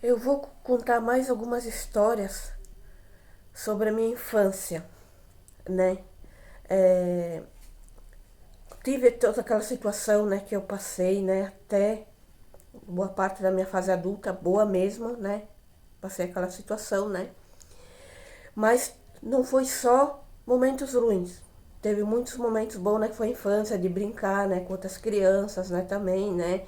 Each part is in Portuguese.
Eu vou contar mais algumas histórias sobre a minha infância, né? É, tive toda aquela situação, né, que eu passei, né, até boa parte da minha fase adulta, boa mesmo, né? Passei aquela situação, né? Mas não foi só momentos ruins. Teve muitos momentos bons, né, que foi a infância, de brincar, né, com outras crianças, né, também, né?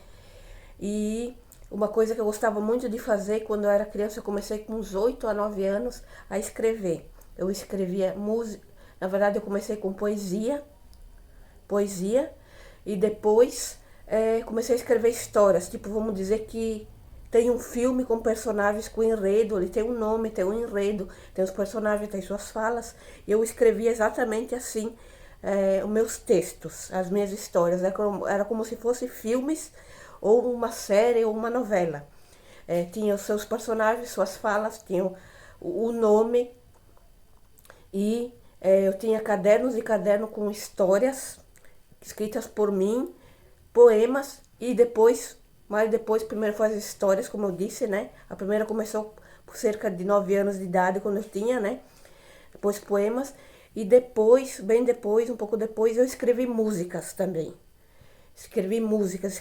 E uma coisa que eu gostava muito de fazer quando eu era criança, eu comecei com uns 8 a 9 anos a escrever. Eu escrevia música, na verdade eu comecei com poesia, e depois comecei a escrever histórias. Tipo, vamos dizer que tem um filme com personagens com enredo, ele tem um nome, tem um enredo, tem os personagens, tem suas falas, e eu escrevia exatamente assim os meus textos, as minhas histórias. Era como se fossem filmes, ou uma série, ou uma novela. Tinha os seus personagens, suas falas, tinha o nome, e eu tinha cadernos e caderno com histórias escritas por mim, poemas, e depois, mas depois, primeiro foi as histórias, como eu disse, né? A primeira começou por cerca de 9 anos de idade, quando eu tinha, né? Depois poemas, e depois, bem depois, um pouco depois, eu escrevi músicas também. Escrevi músicas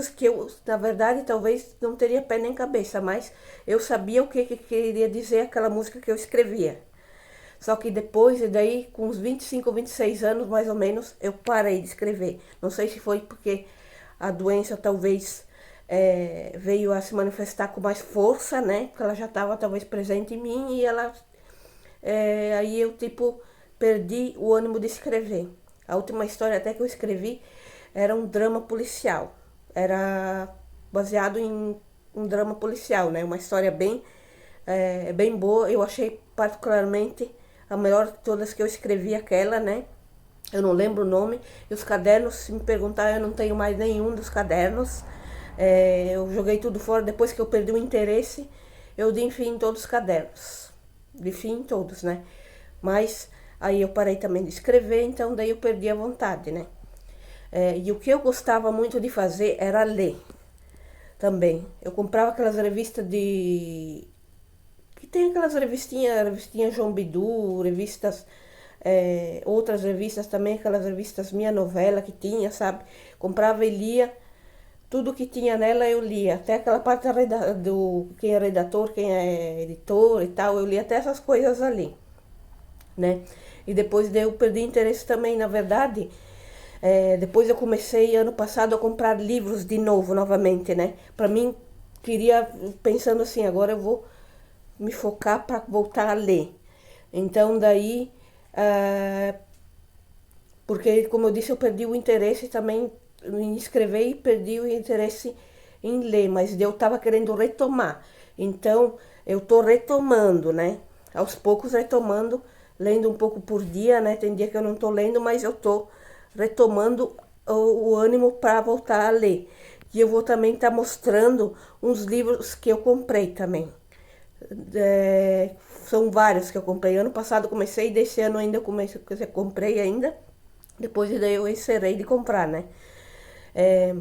que eu, na verdade, talvez não teria pé nem cabeça, mas eu sabia o que queria dizer aquela música que eu escrevia. Só que depois, e daí, com uns 25 ou 26 anos, mais ou menos, eu parei de escrever. Não sei se foi porque a doença talvez veio a se manifestar com mais força, né? Porque ela já estava talvez presente em mim, e ela aí eu tipo perdi o ânimo de escrever. A última história até que eu escrevi era um drama policial. Era baseado em um drama policial, né? Uma história bem boa. Eu achei particularmente a melhor de todas que eu escrevi, aquela, né? Eu não lembro o nome. E os cadernos, se me perguntar, eu não tenho mais nenhum dos cadernos. Eu joguei tudo fora depois que eu perdi o interesse. Eu dei fim em todos os cadernos. De fim em todos, né? Mas aí eu parei também de escrever, então daí eu perdi a vontade, né? E o que eu gostava muito de fazer era ler também. Eu comprava aquelas revistas de que tem aquelas revistinhas João Bidu, revistas, outras revistas também, aquelas revistas Minha Novela que tinha, sabe? Comprava e lia, tudo que tinha nela eu lia, até aquela parte do quem é redator, quem é editor e tal, eu lia até essas coisas ali, né? E depois daí eu perdi interesse também, na verdade. Depois eu comecei ano passado a comprar livros de novo, novamente, né? Para mim, pensando assim, agora eu vou me focar para voltar a ler. Então daí, porque como eu disse, eu perdi o interesse também em escrever, e perdi o interesse em ler, mas eu estava querendo retomar. Então eu estou retomando, né? Aos poucos retomando, lendo um pouco por dia, né? Tem dia que eu não estou lendo, mas eu estou retomando o ânimo para voltar a ler. E eu vou também estar mostrando uns livros que eu comprei também. É, São vários que eu comprei. Ano passado comecei, desse ano ainda comprei ainda. Depois daí eu encerrei de comprar, né? É,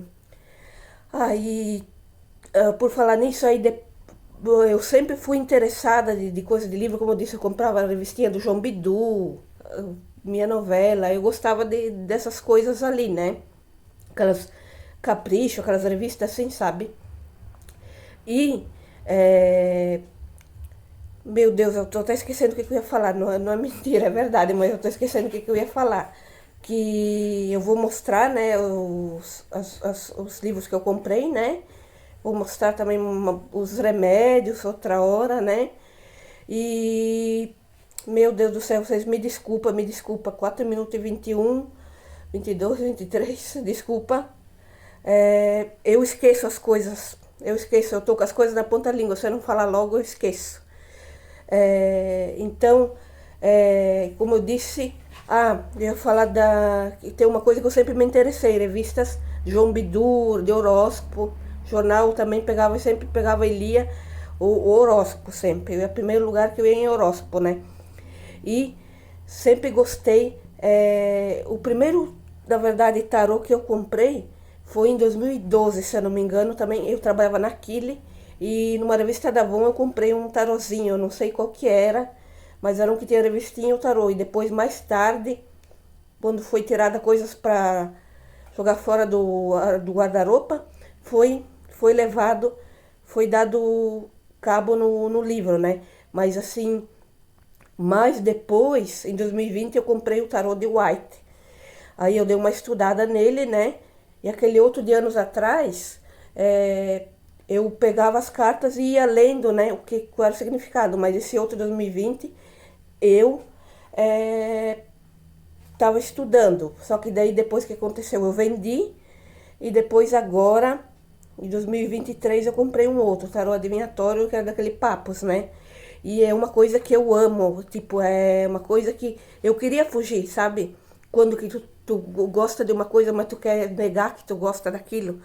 aí, por falar nisso, eu sempre fui interessada de coisa de livro, como eu disse, eu comprava a revistinha do João Bidu, Minha Novela, eu gostava dessas coisas ali, né? Aquelas Capricho, aquelas revistas assim, sabe? E meu Deus, eu tô até esquecendo o que eu ia falar. Não é mentira, é verdade, mas eu tô esquecendo o que eu ia falar. Que eu vou mostrar, né, os livros que eu comprei, né? Vou mostrar também os remédios outra hora, né? E, meu Deus do céu, vocês me desculpa. 4 minutos e 21, 22, 23, desculpa. Eu esqueço as coisas. Eu tô com as coisas na ponta da língua. Se eu não falar logo, eu esqueço. Então, como eu disse, eu ia falar tem uma coisa que eu sempre me interessei, revistas de João Bidur, de horóscopo, jornal também sempre pegava e lia o horóscopo sempre. É o primeiro lugar que eu ia em horóscopo, né? E sempre gostei. O primeiro, na verdade, tarô que eu comprei foi em 2012, se eu não me engano. Também eu trabalhava na Kili, E numa revista da Avon eu comprei um tarozinho, eu não sei qual que era, mas era um que tinha revistinha e o tarô. E depois, mais tarde, quando foi tirada coisas para jogar fora do guarda-roupa, foi levado, foi dado cabo no livro, né? Mas assim, mais depois, em 2020, eu comprei o tarô de White. Aí eu dei uma estudada nele, né? E aquele outro de anos atrás, eu pegava as cartas e ia lendo, né? Qual era o significado. Mas esse outro de 2020, eu estava estudando. Só que daí depois que aconteceu, eu vendi. E depois agora, em 2023, eu comprei um outro tarô adivinhatório, que era daquele Papos, né? E é uma coisa que eu amo, tipo, é uma coisa que eu queria fugir, sabe? Quando que tu gosta de uma coisa, mas tu quer negar que tu gosta daquilo.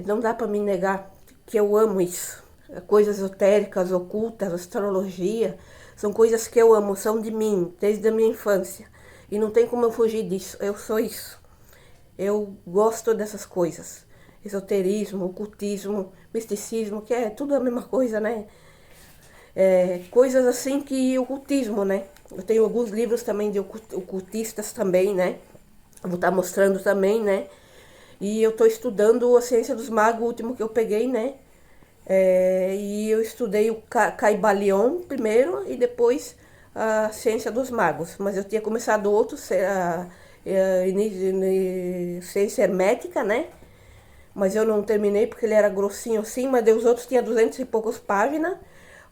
Não dá pra me negar que eu amo isso. Coisas esotéricas, ocultas, astrologia, são coisas que eu amo, são de mim, desde a minha infância. E não tem como eu fugir disso, eu sou isso. Eu gosto dessas coisas. Esoterismo, ocultismo, misticismo, que é tudo a mesma coisa, né? Coisas assim que ocultismo, né? Eu tenho alguns livros também de ocultistas também, né? Eu vou estar mostrando também, né? E eu estou estudando a ciência dos magos, o último que eu peguei, né? E eu estudei o Caibalion primeiro e depois a ciência dos magos. Mas eu tinha começado outro, ciência hermética, né? Mas eu não terminei porque ele era grossinho assim, mas os outros tinha 200 e poucas páginas.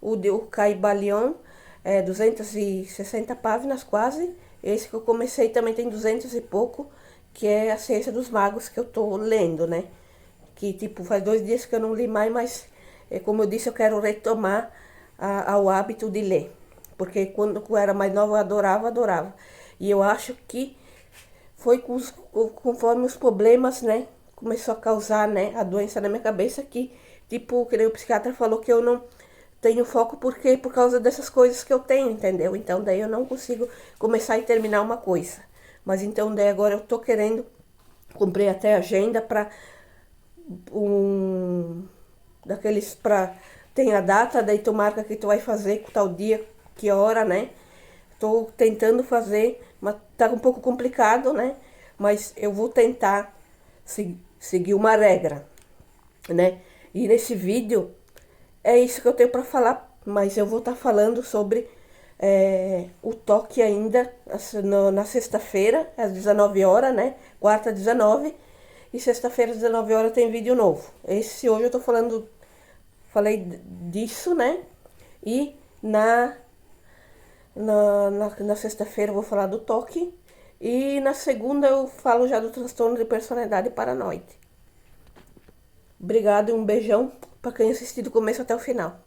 O Caibalion 260 páginas quase. Esse que eu comecei também tem 200 e pouco, que é a ciência dos magos que eu tô lendo, né? Que tipo, faz 2 dias que eu não li mais, mas como eu disse, eu quero retomar ao hábito de ler. Porque quando eu era mais nova eu adorava, adorava. E eu acho que foi conforme os problemas, né, começou a causar, né, a doença na minha cabeça que, tipo, que nem o psiquiatra falou que eu não tenho foco porque por causa dessas coisas que eu tenho, entendeu? Então daí eu não consigo começar e terminar uma coisa. Mas então daí agora eu tô querendo, comprei até agenda para daqueles para tem a data, daí tu marca que tu vai fazer com tal dia, que hora, né? Tô tentando fazer, mas tá um pouco complicado, né? Mas eu vou tentar seguir uma regra, né? E nesse vídeo é isso que eu tenho para falar, mas eu vou estar falando sobre o toque ainda na sexta-feira, às 19 horas, né? Quarta, 19, e sexta-feira, às 19 horas, tem vídeo novo. Esse hoje eu tô falei disso, né? E na sexta-feira eu vou falar do toque. E na segunda eu falo já do transtorno de personalidade paranoide. Obrigada e um beijão para quem assistiu do começo até o final.